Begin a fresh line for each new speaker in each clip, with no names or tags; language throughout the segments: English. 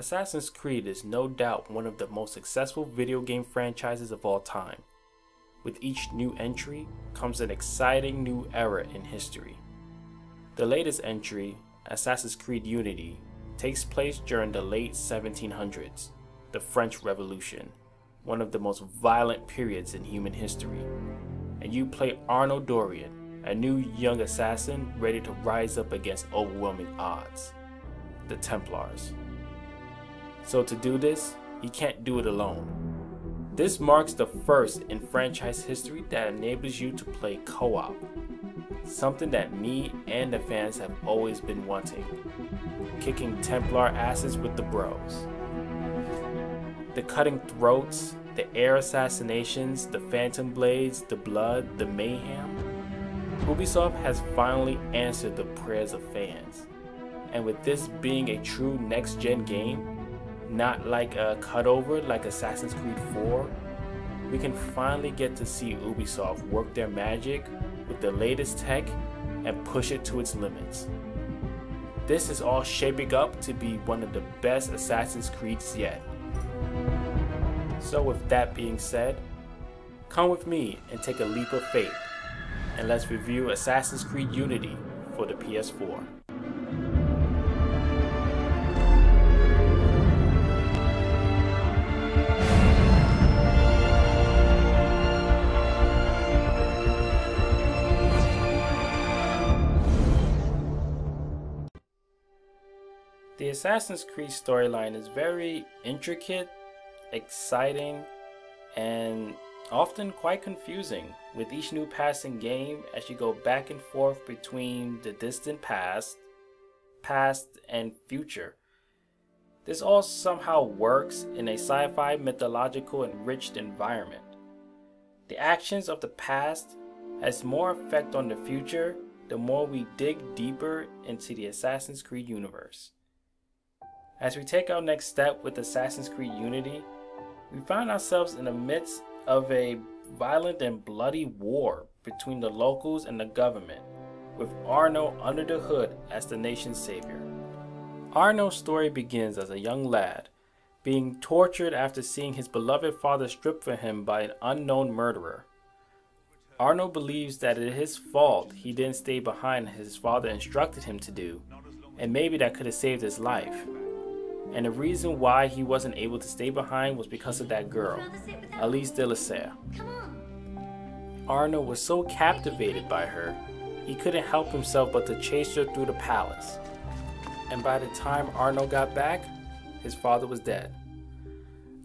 Assassin's Creed is no doubt one of the most successful video game franchises of all time. With each new entry comes an exciting new era in history. The latest entry, Assassin's Creed Unity, takes place during the late 1700s, the French Revolution, one of the most violent periods in human history. And you play Arnaud Dorian, a new young assassin ready to rise up against overwhelming odds, the Templars. So to do this, he can't do it alone. This marks the first in franchise history that enables you to play co-op, something that me and the fans have always been wanting, kicking Templar asses with the bros. The cutting throats, the air assassinations, the phantom blades, the blood, the mayhem. Ubisoft has finally answered the prayers of fans. And with this being a true next-gen game, not like a cutover like Assassin's Creed 4, we can finally get to see Ubisoft work their magic with the latest tech and push it to its limits. This is all shaping up to be one of the best Assassin's Creeds yet. So with that being said, come with me and take a leap of faith, and let's review Assassin's Creed Unity for the PS4. The Assassin's Creed storyline is very intricate, exciting, and often quite confusing with each new passing game as you go back and forth between the distant past, and future. This all somehow works in a sci-fi mythological enriched environment. The actions of the past has more effect on the future the more we dig deeper into the Assassin's Creed universe. As we take our next step with Assassin's Creed Unity, we find ourselves in the midst of a violent and bloody war between the locals and the government, with Arnaud under the hood as the nation's savior. Arnaud's story begins as a young lad, being tortured after seeing his beloved father stripped from him by an unknown murderer. Arnaud believes that it is his fault he didn't stay behind as his father instructed him to do, and maybe that could have saved his life. And the reason why he wasn't able to stay behind was because of that girl, Alice de la Serre. Arnaud was so captivated by her, he couldn't help himself but to chase her through the palace. And by the time Arnaud got back, his father was dead.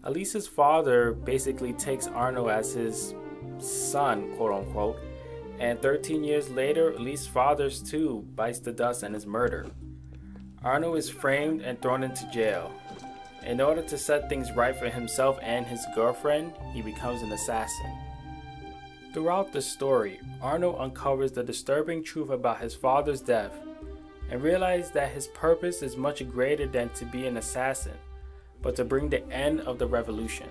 Alice's father basically takes Arnaud as his son, quote unquote, and 13 years later, Alice's father too bites the dust and is murdered. Arnaud is framed and thrown into jail. In order to set things right for himself and his girlfriend, he becomes an assassin. Throughout the story, Arnaud uncovers the disturbing truth about his father's death and realizes that his purpose is much greater than to be an assassin, but to bring the end of the revolution.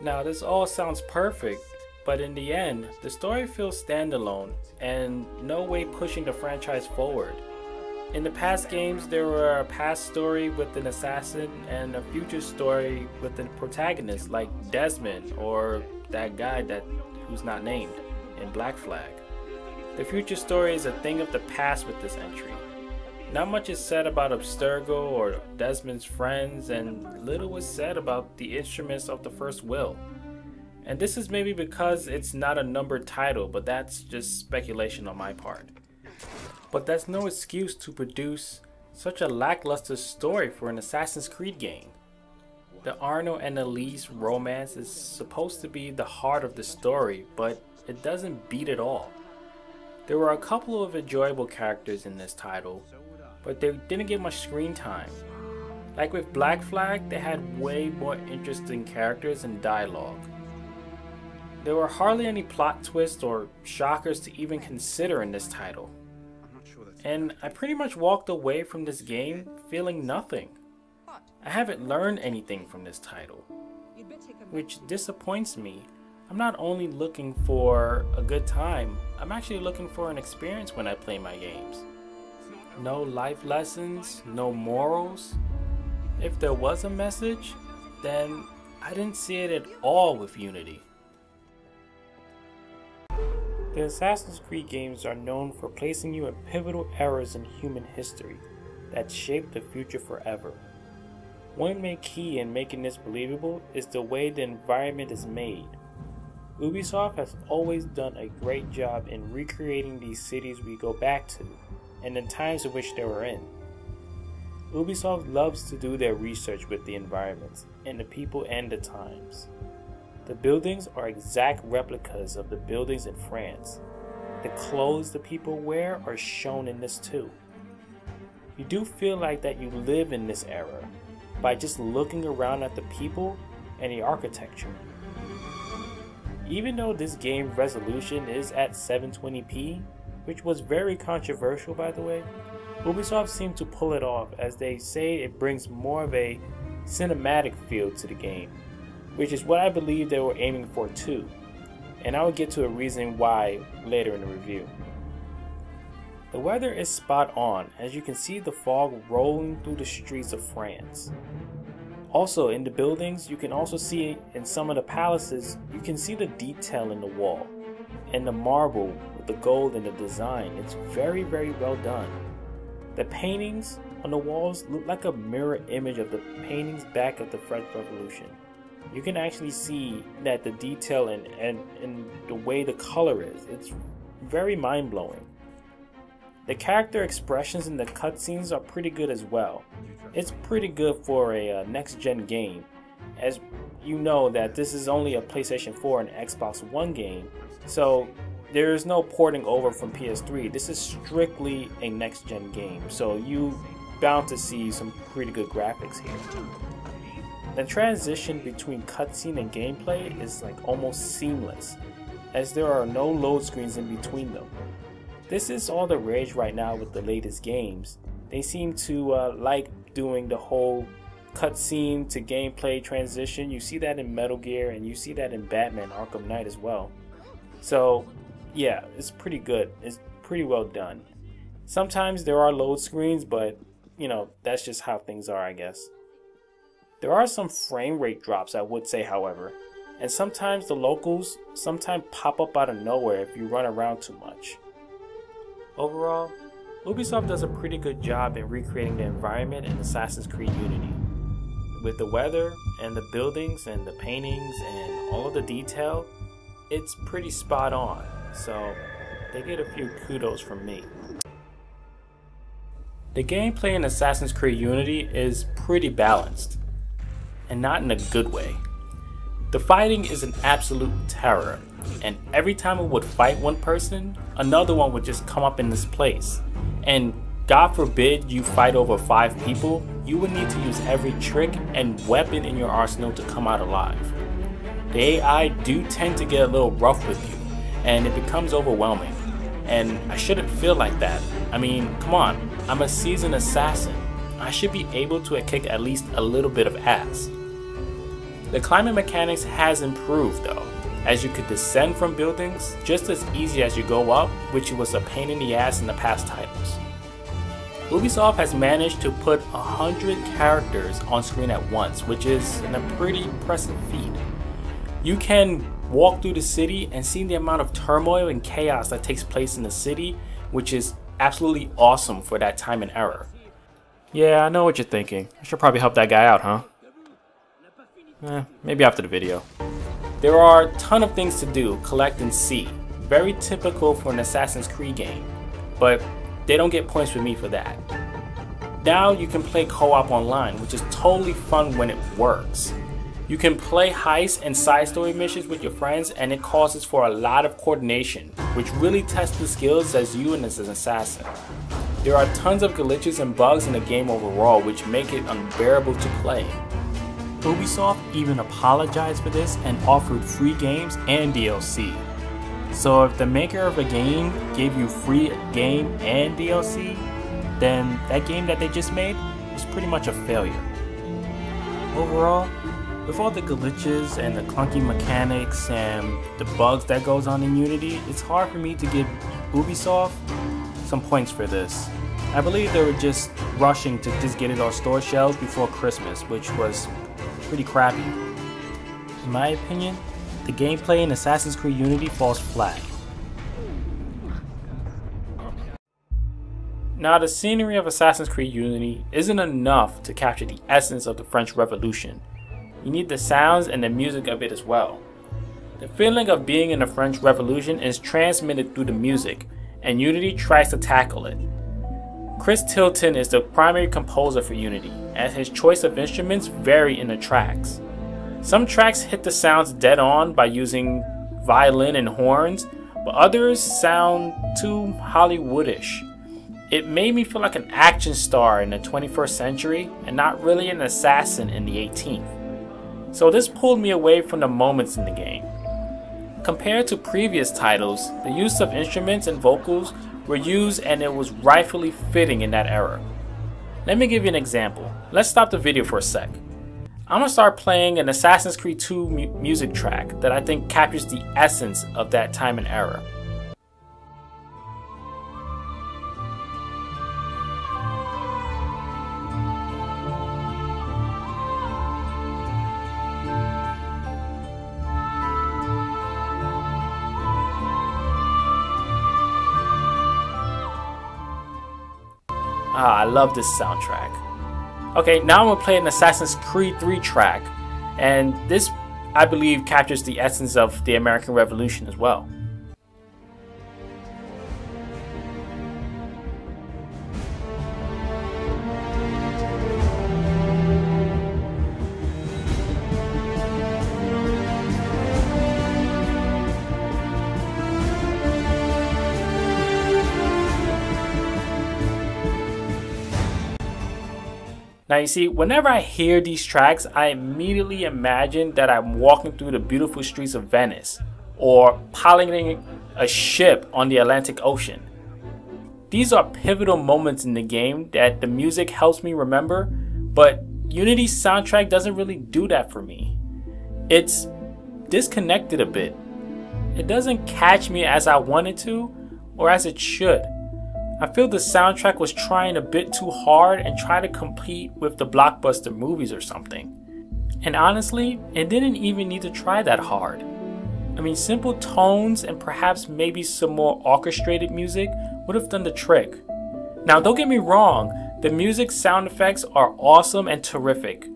Now, this all sounds perfect, but in the end, the story feels standalone and no way pushing the franchise forward. In the past games, there were a past story with an assassin and a future story with the protagonist like Desmond or that guy who's not named in Black Flag. The future story is a thing of the past with this entry. Not much is said about Abstergo or Desmond's friends, and little was said about the instruments of the First Will. And this is maybe because it's not a numbered title, but that's just speculation on my part. But that's no excuse to produce such a lackluster story for an Assassin's Creed game. The Arnaud and Alice romance is supposed to be the heart of the story, but it doesn't beat it all. There were a couple of enjoyable characters in this title, but they didn't get much screen time. Like with Black Flag, they had way more interesting characters and dialogue. There were hardly any plot twists or shockers to even consider in this title. And I pretty much walked away from this game feeling nothing. I haven't learned anything from this title, which disappoints me. I'm not only looking for a good time, I'm actually looking for an experience when I play my games. No life lessons, no morals. If there was a message, then I didn't see it at all with Unity. The Assassin's Creed games are known for placing you in pivotal eras in human history that shape the future forever. One main key in making this believable is the way the environment is made. Ubisoft has always done a great job in recreating these cities we go back to, and the times in which they were in. Ubisoft loves to do their research with the environments, and the people and the times. The buildings are exact replicas of the buildings in France. The clothes the people wear are shown in this too. You do feel like that you live in this era by just looking around at the people and the architecture. Even though this game resolution is at 720p, which was very controversial by the way, Ubisoft seemed to pull it off, as they say it brings more of a cinematic feel to the game, which is what I believe they were aiming for too, and I will get to a reason why later in the review. The weather is spot on, as you can see the fog rolling through the streets of France. Also in the buildings, you can also see in some of the palaces, you can see the detail in the wall, and the marble with the gold in the design. It's very well done. The paintings on the walls look like a mirror image of the paintings back at the French Revolution. You can actually see that the detail and the way the color is, it's very mind-blowing. The character expressions in the cutscenes are pretty good as well. It's pretty good for a next-gen game, as you know that this is only a PlayStation 4 and Xbox One game, so there is no porting over from PS3. This is strictly a next-gen game, so you bound to see some pretty good graphics here. The transition between cutscene and gameplay is like almost seamless, as there are no load screens in between them. This is all the rage right now with the latest games. They seem to like doing the whole cutscene to gameplay transition. You see that in Metal Gear, and you see that in Batman Arkham Knight as well. So yeah, it's pretty good. It's pretty well done. Sometimes there are load screens, but you know, that's just how things are, I guess. There are some frame rate drops, I would say, however, and sometimes the locals sometimes pop up out of nowhere if you run around too much. Overall, Ubisoft does a pretty good job in recreating the environment in Assassin's Creed Unity. With the weather and the buildings and the paintings and all of the detail, it's pretty spot on, so they get a few kudos from me. The gameplay in Assassin's Creed Unity is pretty balanced, and not in a good way. The fighting is an absolute terror, and every time we would fight one person, another one would just come up in this place. And God forbid you fight over 5 people, you would need to use every trick and weapon in your arsenal to come out alive. The AI do tend to get a little rough with you, and it becomes overwhelming. And I shouldn't feel like that. I mean, come on, I'm a seasoned assassin. I should be able to kick at least a little bit of ass. The climbing mechanics has improved though, as you could descend from buildings just as easy as you go up, which was a pain in the ass in the past titles. Ubisoft has managed to put 100 characters on screen at once, which is a pretty impressive feat. You can walk through the city and see the amount of turmoil and chaos that takes place in the city, which is absolutely awesome for that time and era. Yeah, I know what you're thinking. I should probably help that guy out, huh? Maybe after the video. There are a ton of things to do, collect and see. Very typical for an Assassin's Creed game, but they don't get points with me for that. Now you can play co-op online, which is totally fun when it works. You can play heist and side story missions with your friends, and it causes for a lot of coordination, which really tests the skills as you and as an assassin. There are tons of glitches and bugs in the game overall, which make it unbearable to play. Ubisoft even apologized for this and offered free games and DLC. So if the maker of a game gave you free game and DLC, then that game that they just made was pretty much a failure. Overall, with all the glitches and the clunky mechanics and the bugs that goes on in Unity, it's hard for me to give Ubisoft some points for this. I believe they were just rushing to just get it on store shelves before Christmas, which was pretty crappy. In my opinion, the gameplay in Assassin's Creed Unity falls flat. Now, the scenery of Assassin's Creed Unity isn't enough to capture the essence of the French Revolution. You need the sounds and the music of it as well. The feeling of being in the French Revolution is transmitted through the music, and Unity tries to tackle it. Chris Tilton is the primary composer for Unity, as his choice of instruments vary in the tracks. Some tracks hit the sounds dead on by using violin and horns, but others sound too Hollywoodish. It made me feel like an action star in the 21st century and not really an assassin in the 18th. So this pulled me away from the moments in the game. Compared to previous titles, the use of instruments and vocals were used and it was rightfully fitting in that era. Let me give you an example. Let's stop the video for a sec. I'm gonna start playing an Assassin's Creed 2 music track that I think captures the essence of that time and era. I love this soundtrack. Okay, now I'm gonna play an Assassin's Creed 3 track, and this, I believe, captures the essence of the American Revolution as well. Now you see, whenever I hear these tracks, I immediately imagine that I'm walking through the beautiful streets of Venice, or piloting a ship on the Atlantic Ocean. These are pivotal moments in the game that the music helps me remember, but Unity's soundtrack doesn't really do that for me. It's disconnected a bit. It doesn't catch me as I want it to, or as it should. I feel the soundtrack was trying a bit too hard and tried to compete with the blockbuster movies or something. And honestly, it didn't even need to try that hard. I mean, simple tones and perhaps maybe some more orchestrated music would have done the trick. Now, don't get me wrong, the music sound effects are awesome and terrific,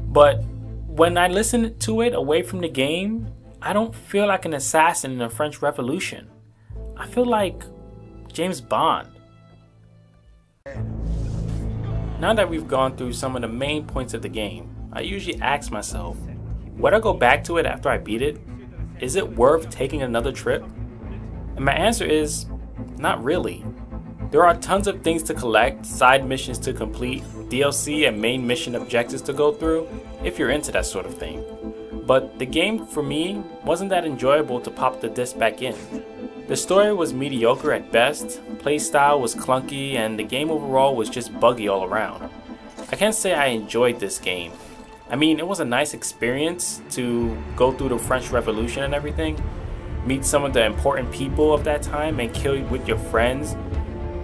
but when I listen to it away from the game, I don't feel like an assassin in the French Revolution. I feel like James Bond. Now that we've gone through some of the main points of the game, I usually ask myself, would I go back to it after I beat it? Is it worth taking another trip? And my answer is, not really. There are tons of things to collect, side missions to complete, DLC and main mission objectives to go through, if you're into that sort of thing. But the game for me wasn't that enjoyable to pop the disc back in. The story was mediocre at best, playstyle was clunky, and the game overall was just buggy all around. I can't say I enjoyed this game. I mean, it was a nice experience to go through the French Revolution and everything, meet some of the important people of that time and kill with your friends.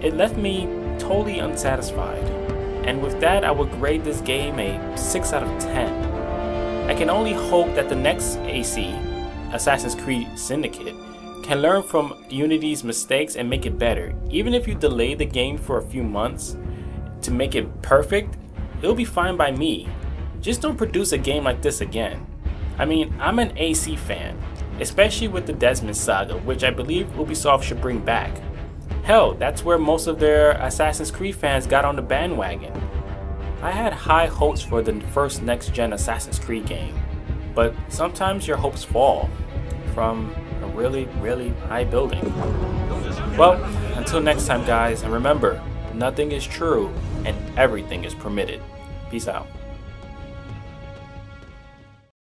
It left me totally unsatisfied. And with that, I would grade this game a 6 out of 10. I can only hope that the next AC, Assassin's Creed Syndicate, can learn from Unity's mistakes and make it better. Even if you delay the game for a few months to make it perfect, it'll be fine by me. Just don't produce a game like this again. I mean, I'm an AC fan, especially with the Desmond saga, which I believe Ubisoft should bring back. Hell, that's where most of their Assassin's Creed fans got on the bandwagon. I had high hopes for the first next-gen Assassin's Creed game, but sometimes your hopes fall from a really, really high building. Well, until next time guys, and remember, nothing is true and everything is permitted. Peace out.